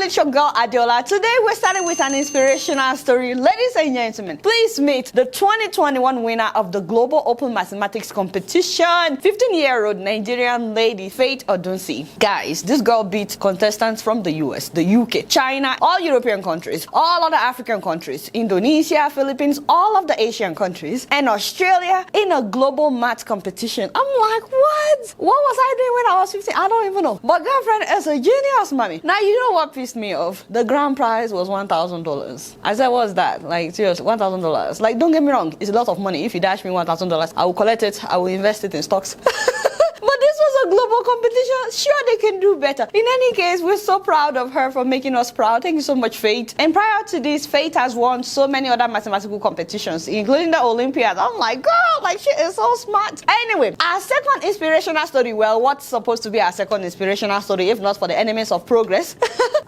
people, it's your girl Adiola. Today we're starting with an inspirational story. Ladies and gentlemen, please meet the 2021 winner of the Global Open Mathematics Competition, 15-year-old Nigerian lady Faith Odunsi. Guys, this girl beat contestants from the US, the UK, China, all European countries, all other African countries, Indonesia, Philippines, all of the Asian countries, and Australia in a global math competition. I'm like, what? What was I doing when I was 15? I don't even know. But girlfriend is a genius, mommy. Now, you know what pissed me off? The grand prize was $1,000. I said, what's that? Like, seriously, $1,000. Like, don't get me wrong. It's a lot of money. If you dash me $1,000, I will collect it. I will invest it in stocks. But this was a global competition. Sure, they can do better. In any case, we're so proud of her for making us proud. Thank you so much, Faith. And prior to this, Faith has won so many other mathematical competitions, including the Olympiad. I'm like, girl, like she is so smart. Anyway, our second inspirational story. Well, what's supposed to be our second inspirational story, if not for the enemies of progress?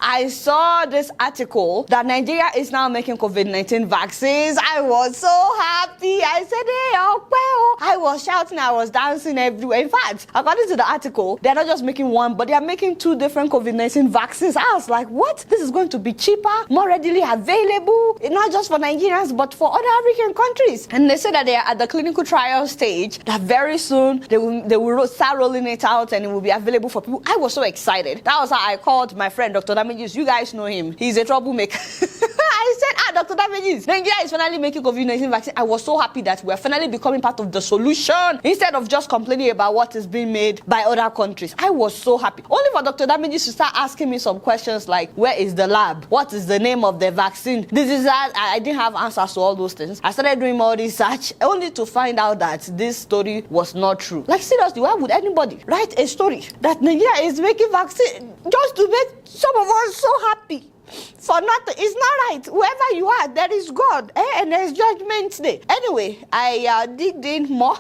I saw this article that Nigeria is now making COVID-19 vaccines. I was so happy. I said, hey, oh, well. I was shouting, I was dancing everywhere. In fact, according to the article, they're not just making one, but they are making two different COVID-19 vaccines. I was like, what? This is going to be cheaper, more readily available, not just for Nigerians, but for other African countries. And they said that they are at the clinical trial stage, that very soon they will start rolling it out and it will be available for people. I was so excited. That was how I called my friend, Dr. Damages. You guys know him. He's a troublemaker. I said, Dr. Damages, Nigeria is finally making COVID-19 vaccine. I was so happy that we're finally becoming part of the solution instead of just complaining about what is being made by other countries. I was so happy. Only for Dr. Damages to start asking me some questions like, where is the lab? What is the name of the vaccine? This is that. I didn't have answers to all those things. I started doing more research only to find out that this story was not true. Like, seriously, why would anybody write a story that Nigeria is making vaccine just to make some of us so happy? For nothing. It's not right. Whoever you are, there is God, and there's judgment day. Anyway, I digged in more.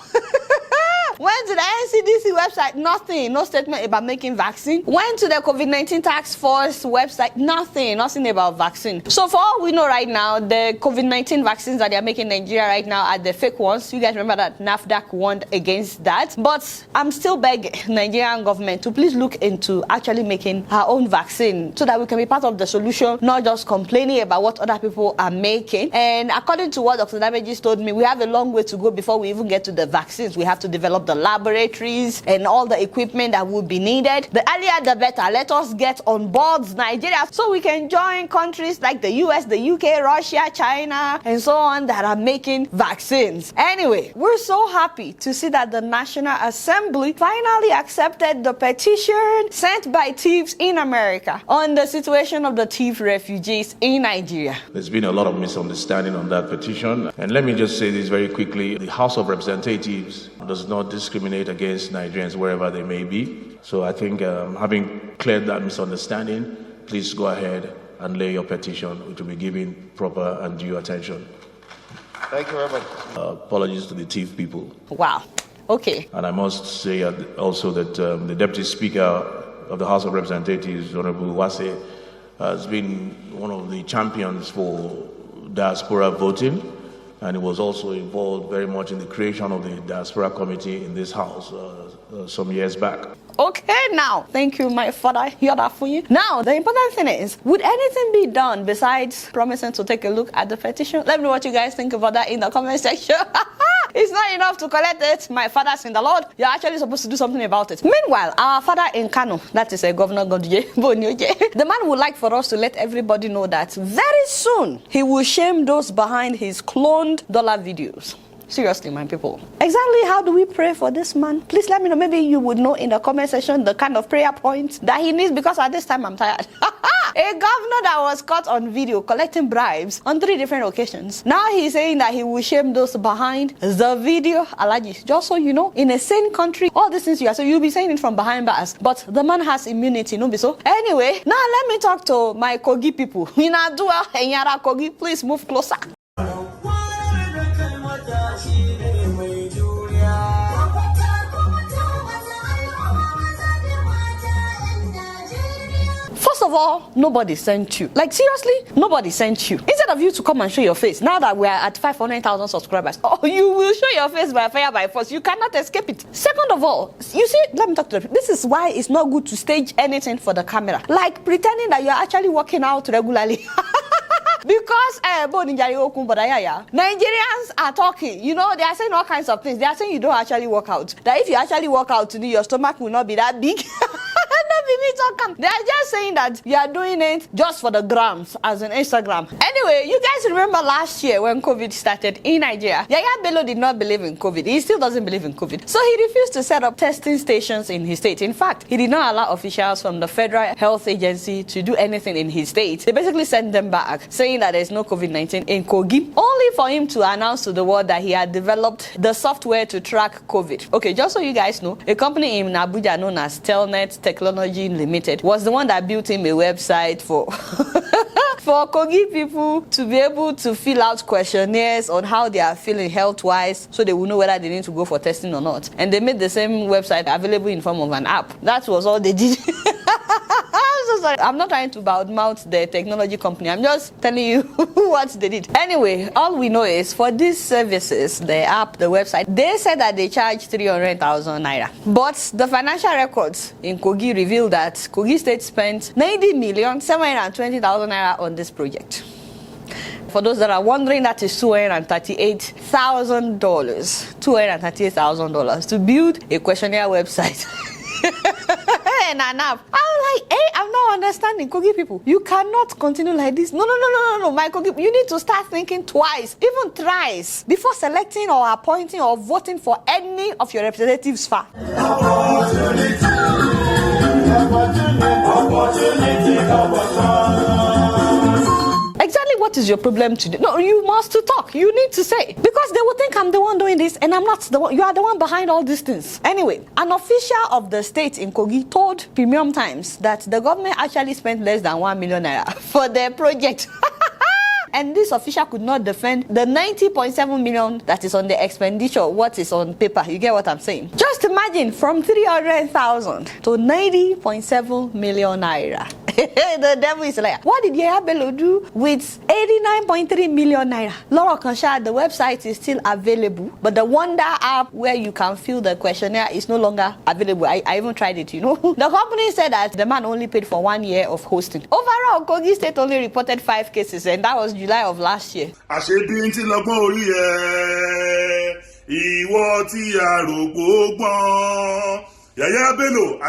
Went to the NCDC website, nothing. No statement about making vaccine. Went to the COVID-19 task force website, nothing about vaccine. So for all we know right now, the COVID-19 vaccines that they are making in Nigeria right now are the fake ones. You guys remember that NAFDAC warned against that. But I'm still begging Nigerian government to please look into actually making our own vaccine so that we can be part of the solution, not just complaining about what other people are making. And according to what Dr. Damages told me, we have a long way to go before we even get to the vaccines. We have to develop the laboratories and all the equipment that will be needed. The earlier the better. Let us get on board Nigeria so we can join countries like the US, the UK, Russia, China, and so on that are making vaccines. Anyway, we're so happy to see that the National Assembly finally accepted the petition sent by thieves in America on the situation of the thief refugees in Nigeria. There's been a lot of misunderstanding on that petition. And let me just say this very quickly. The House of Representatives does not discriminate against Nigerians wherever they may be. So I think having cleared that misunderstanding, please go ahead and lay your petition, which will be given proper and due attention. Thank you very much. Apologies to the thief people. Wow. Okay. And I must say also that the Deputy Speaker of the House of Representatives, Honorable Wase, has been one of the champions for diaspora voting. And he was also involved very much in the creation of the Diaspora Committee in this house some years back. Okay, now, thank you, my father. Hear that for you. Now, the important thing is, would anything be done besides promising to take a look at the petition? Let me know what you guys think about that in the comment section. It's not enough to collect it. My father's in the Lord. You're actually supposed to do something about it. Meanwhile, our father in Kano, that is Governor Godje, the man would like for us to let everybody know that very soon he will shame those behind his cloned dollar videos. Seriously, my people. Exactly how do we pray for this man? Please let me know. Maybe you would know in the comment section the kind of prayer points that he needs, because at this time I'm tired. A governor that was caught on video collecting bribes on 3 different occasions. Now he's saying that he will shame those behind the video. Alaji, just so you know, in a sane country, all these things you are, so you'll be saying it from behind bars. But the man has immunity, no be so? Anyway, now let me talk to my Kogi people. Minadua and Yara Kogi, please move closer. First of of all, nobody sent you. Like, seriously, nobody sent you. Instead of you to come and show your face, now that we are at 500,000 subscribers, oh, you will show your face by fire by force. You cannot escape it. Second of all, you see, let me talk to you. This is why it's not good to stage anything for the camera. Like pretending that you're actually working out regularly. Because Nigerians are talking, you know, they are saying all kinds of things. They are saying you don't actually work out. That if you actually work out, your stomach will not be that big. They are just saying that you are doing it just for the grams, as in Instagram. Anyway, you guys remember last year when COVID started in Nigeria, Yaya Bello did not believe in COVID. He still doesn't believe in COVID. So he refused to set up testing stations in his state. In fact, he did not allow officials from the Federal Health Agency to do anything in his state. They basically sent them back, saying that there's no COVID-19 in Kogi, only for him to announce to the world that he had developed the software to track COVID. Okay, just so you guys know, a company in Abuja known as Telnet Technology Limited was the one that built him a website for for Kogi people to be able to fill out questionnaires on how they are feeling health-wise, so they will know whether they need to go for testing or not. And they made the same website available in form of an app. That was all they did. I'm so sorry. I'm not trying to badmouth the technology company. I'm just telling you what they did. Anyway, all we know is for these services, the app, the website, they said that they charge 300,000 naira. But the financial records in Kogi reveal that Kogi State spent 90,720,000 naira on this project. For those that are wondering, that is $238,000. $238,000 to build a questionnaire website. And an app. I'm like, hey, I'm not understanding, Kogi people. You cannot continue like this. No, my Kogi, you need to start thinking twice, even thrice, before selecting or appointing or voting for any of your representatives. Exactly what is your problem today? No, you must talk. You need to say. Because they will think I'm the one doing this and I'm not the one. You are the one behind all these things. Anyway, an official of the state in Kogi told Premium Times that the government actually spent less than 1 million naira for their project. And this official could not defend the 90.7 million that is on the expenditure, what is on paper. You get what I'm saying? Just imagine from 300,000 to 90.7 million naira. The devil is a liar. What did Yaya Bello do with 89.3 million naira? Laura Kansha, the website is still available, but the Wonder app where you can fill the questionnaire is no longer available. I even tried it, you know. The company said that the man only paid for 1 year of hosting. Overall, Kogi State only reported 5 cases, and that was July of last year. Yaya Bello,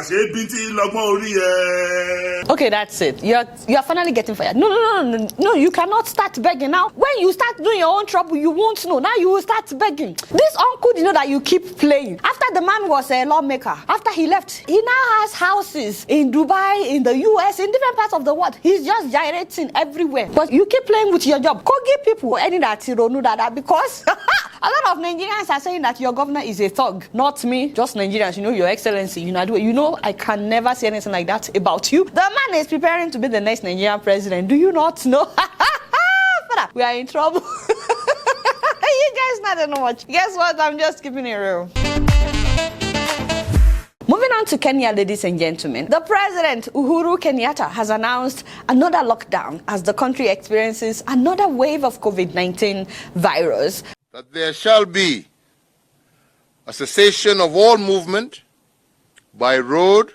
okay, that's it. You're finally getting fired. No, you cannot start begging now. When you start doing your own trouble, you won't know. Now you will start begging. This uncle, you know, that you keep playing. After the man was a lawmaker, after he left, he now has houses in Dubai, in the US, in different parts of the world. He's just gyrating everywhere. But you keep playing with your job. Kogi people, any that you don't know that because a lot of Nigerians are saying that your governor is a thug. Not me, just Nigerians. You know, your excellency. You know, I can never say anything like that about you. The man is preparing to be the next Nigerian president. Do you not know? Father, we are in trouble. You guys not know much. Guess what? I'm just keeping it real. Moving on to Kenya, ladies and gentlemen. The president, Uhuru Kenyatta, has announced another lockdown as the country experiences another wave of COVID-19 virus. That there shall be a cessation of all movement by road,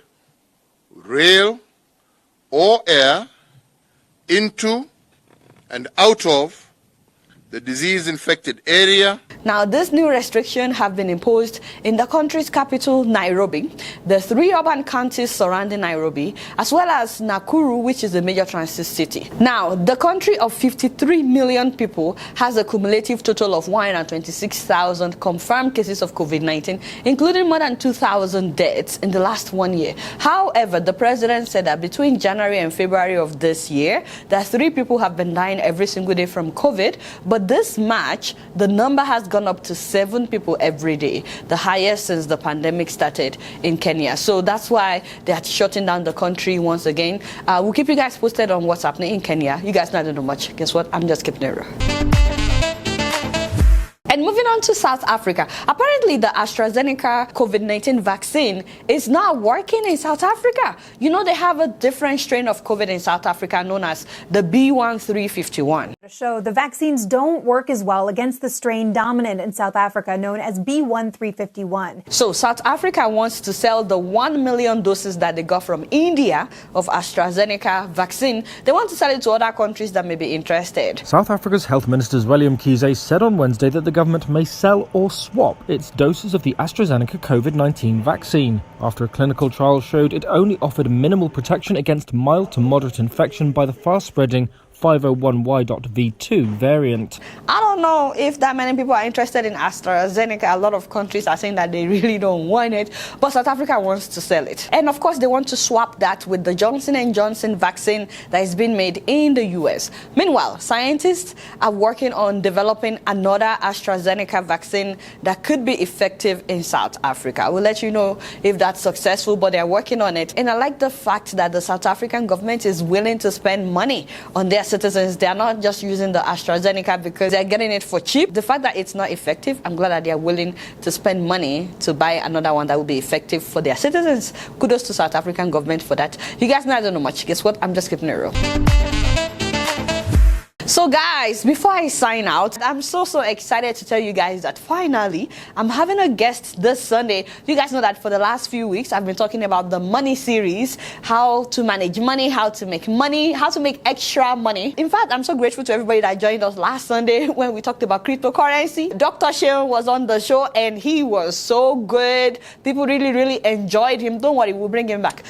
rail, or air into and out of the disease-infected area. Now, this new restriction have been imposed in the country's capital, Nairobi, the 3 urban counties surrounding Nairobi, as well as Nakuru, which is a major transit city. Now, the country of 53 million people has a cumulative total of 126,000 confirmed cases of COVID-19, including more than 2,000 deaths in the last 1 year. However, the president said that between January and February of this year, that 3 people have been dying every single day from COVID, but this March, the number has gone up to 7 people every day, the highest since the pandemic started in Kenya. So that's why they are shutting down the country once again. We'll keep you guys posted on what's happening in Kenya. You guys not know much. Guess what? I'm just keeping it real. And moving on to South Africa, apparently the AstraZeneca COVID-19 vaccine is not working in South Africa. You know, they have a different strain of COVID in South Africa known as the B1351. Show the vaccines don't work as well against the strain dominant in South Africa known as B1351. So South Africa wants to sell the 1 million doses that they got from India of AstraZeneca vaccine. They want to sell it to other countries that may be interested. South Africa's Health Minister William Kise said on Wednesday that the government may sell or swap its doses of the AstraZeneca COVID-19 vaccine after a clinical trial showed it only offered minimal protection against mild to moderate infection by the fast-spreading 501Y.V2 variant. I don't know if that many people are interested in AstraZeneca. A lot of countries are saying that they really don't want it, but South Africa wants to sell it. And of course, they want to swap that with the Johnson & Johnson vaccine that is being made in the US. Meanwhile, scientists are working on developing another AstraZeneca vaccine that could be effective in South Africa. We'll let you know if that's successful, but they're working on it. And I like the fact that the South African government is willing to spend money on their citizens. They are not just using the AstraZeneca because they're getting it for cheap. The fact that it's not effective, I'm glad that they are willing to spend money to buy another one that will be effective for their citizens. Kudos to South African government for that. You guys know I don't know much. Guess what? I'm just keeping it real. So guys, before I sign out, I'm so excited to tell you guys that finally I'm having a guest this Sunday. You guys know that for the last few weeks I've been talking about the money series, how to manage money, how to make extra money. In fact, I'm so grateful to everybody that joined us last Sunday when we talked about cryptocurrency. Dr. Sheon was on the show and he was so good. People really enjoyed him. Don't worry, we'll bring him back.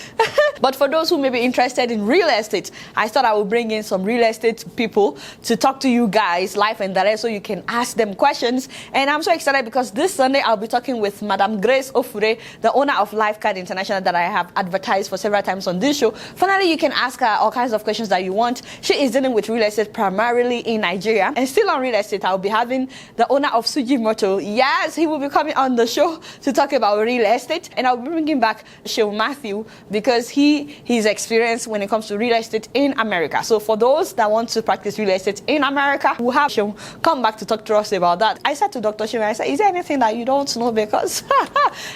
But for those who may be interested in real estate, I thought I would bring in some real estate people to talk to you guys live and direct so you can ask them questions. And I'm so excited because this Sunday I'll be talking with Madam Grace Ofure, the owner of Lifecard International that I have advertised for several times on this show. Finally, you can ask her all kinds of questions that you want. She is dealing with real estate primarily in Nigeria. And still on real estate, I'll be having the owner of Suji Moto. Yes, he will be coming on the show to talk about real estate. And I'll be bringing back Sheon Matthew because he's experienced when it comes to real estate in America. So for those that want to practice real estate in America, we'll have Sheon come back to talk to us about that. I said to Dr. Sheon, I said, is there anything that you don't know? Because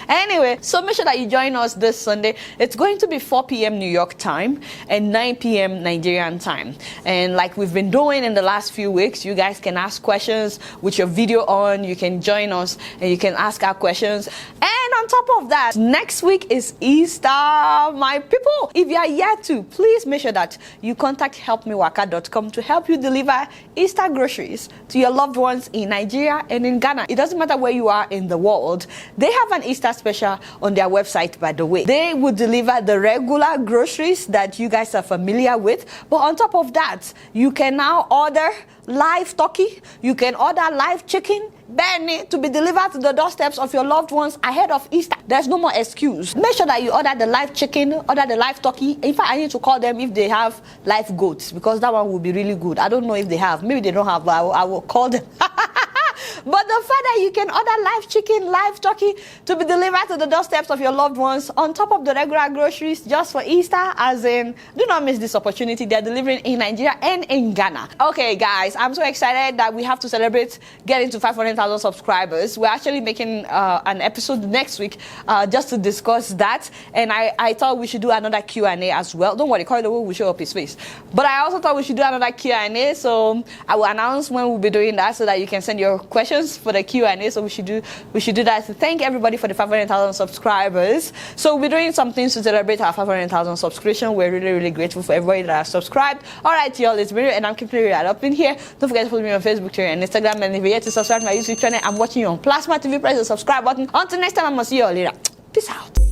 anyway, so make sure that you join us this Sunday. It's going to be 4 p.m. New York time and 9 p.m. Nigerian time. And like we've been doing in the last few weeks, you guys can ask questions with your video on. You can join us and you can ask our questions. And on top of that, next week is Easter, my people. If you are yet to, please make sure that you contact helpmewaka.com to help you deliver Easter groceries to your loved ones in Nigeria and in Ghana. It doesn't matter where you are in the world. They have an Easter special on their website, by the way. They will deliver the regular groceries that you guys are familiar with. But on top of that, you can now order live turkey, you can order live chicken, Benny, to be delivered to the doorsteps of your loved ones ahead of Easter. There's no more excuse. Make sure that you order the live chicken, order the live turkey. In fact, I need to call them if they have live goats because that one will be really good. I don't know if they have. Maybe they don't have, but I will call them. But the fact that you can order live chicken, live turkey to be delivered to the doorsteps of your loved ones on top of the regular groceries just for Easter, as in, do not miss this opportunity. They're delivering in Nigeria and in Ghana. Okay, guys, I'm so excited that we have to celebrate getting to 500,000 subscribers. We're actually making an episode next week just to discuss that. And I thought we should do another Q&A as well. Don't worry, Corridor will show up his face. But I also thought we should do another Q&A. So I will announce when we'll be doing that so that you can send your questions for the Q&A. So we should do that. So thank everybody for the 500,000 subscribers. So we're doing some things to celebrate our 500,000 subscription. We're really grateful for everybody that has subscribed. All right, y'all, it's Mary and I'm keeping it right up in here. Don't forget to follow me on Facebook, Twitter, and Instagram. And if you're yet to subscribe to my YouTube channel, I'm watching you on Plasma TV. Press the subscribe button. Until next time, I'm gonna see you all later. Peace out.